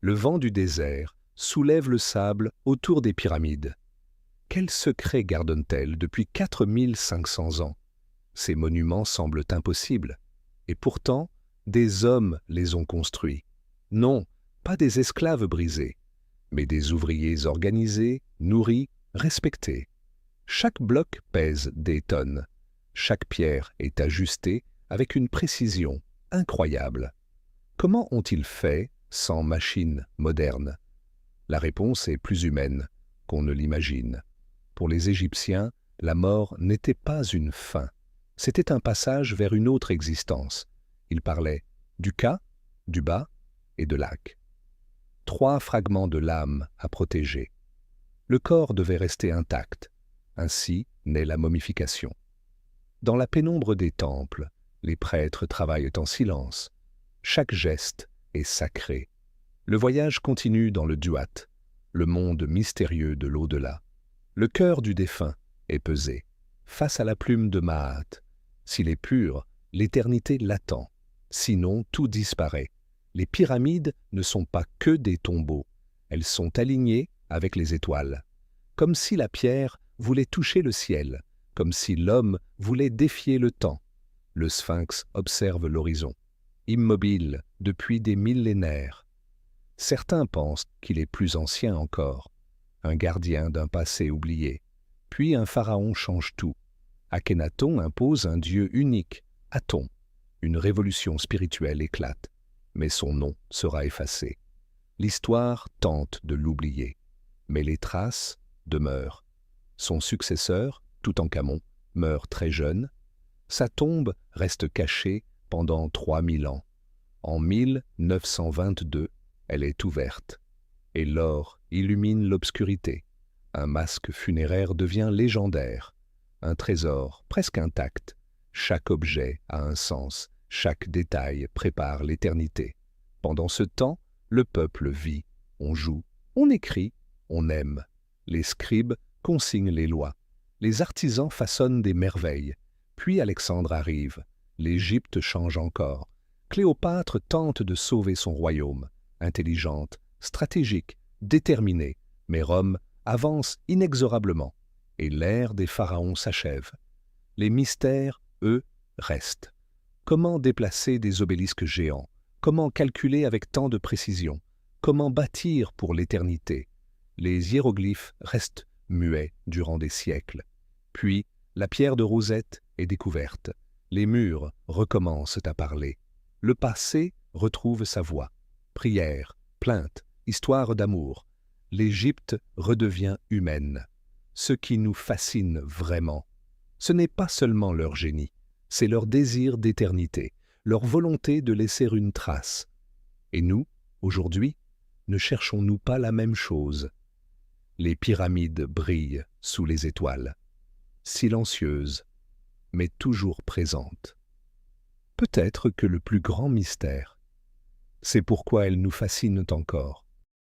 Le vent du désert soulève le sable autour des pyramides. Quel secret gardent-elles depuis 4500 ans? Ces monuments semblent impossibles. Et pourtant, des hommes les ont construits. Non, pas des esclaves brisés, mais des ouvriers organisés, nourris, respectés. Chaque bloc pèse des tonnes. Chaque pierre est ajustée avec une précision incroyable. Comment ont-ils fait sans machines modernes? La réponse est plus humaine qu'on ne l'imagine. Pour les Égyptiens, la mort n'était pas une fin. C'était un passage vers une autre existence. Ils parlaient du Ka, du Ba et de l'Ak. 3 fragments de l'âme à protéger. Le corps devait rester intact. Ainsi naît la momification. Dans la pénombre des temples, les prêtres travaillent en silence. Chaque geste est sacré. Le voyage continue dans le Duat, le monde mystérieux de l'au-delà. Le cœur du défunt est pesé, face à la plume de Maat. S'il est pur, l'éternité l'attend. Sinon, tout disparaît. Les pyramides ne sont pas que des tombeaux. Elles sont alignées avec les étoiles. Comme si la pierre voulait toucher le ciel, comme si l'homme voulait défier le temps. Le sphinx observe l'horizon, immobile depuis des millénaires. Certains pensent qu'il est plus ancien encore, un gardien d'un passé oublié. Puis un pharaon change tout. Akhenaton impose un dieu unique, Aton. Une révolution spirituelle éclate, mais son nom sera effacé. L'histoire tente de l'oublier, mais les traces demeurent. Son successeur, Toutankhamon, meurt très jeune. Sa tombe reste cachée pendant 3000 ans. En 1922, elle est ouverte. Et l'or illumine l'obscurité. Un masque funéraire devient légendaire. Un trésor presque intact. Chaque objet a un sens. Chaque détail prépare l'éternité. Pendant ce temps, le peuple vit. On joue, on écrit, on aime. Les scribes consignent les lois. Les artisans façonnent des merveilles. Puis Alexandre arrive. L'Égypte change encore. Cléopâtre tente de sauver son royaume. Intelligente, stratégique, déterminée. Mais Rome avance inexorablement. Et l'ère des pharaons s'achève. Les mystères, eux, restent. Comment déplacer des obélisques géants? Comment calculer avec tant de précision? Comment bâtir pour l'éternité? Les hiéroglyphes restent muets durant des siècles. Puis, la pierre de Rosette est découverte. Les murs recommencent à parler. Le passé retrouve sa voix. Prière, plainte, histoire d'amour. L'Égypte redevient humaine. Ce qui nous fascine vraiment, ce n'est pas seulement leur génie, c'est leur désir d'éternité, leur volonté de laisser une trace. Et nous, aujourd'hui, ne cherchons-nous pas la même chose? Les pyramides brillent sous les étoiles, silencieuses, mais toujours présentes. Peut-être que le plus grand mystère, c'est pourquoi elles nous fascinent encore.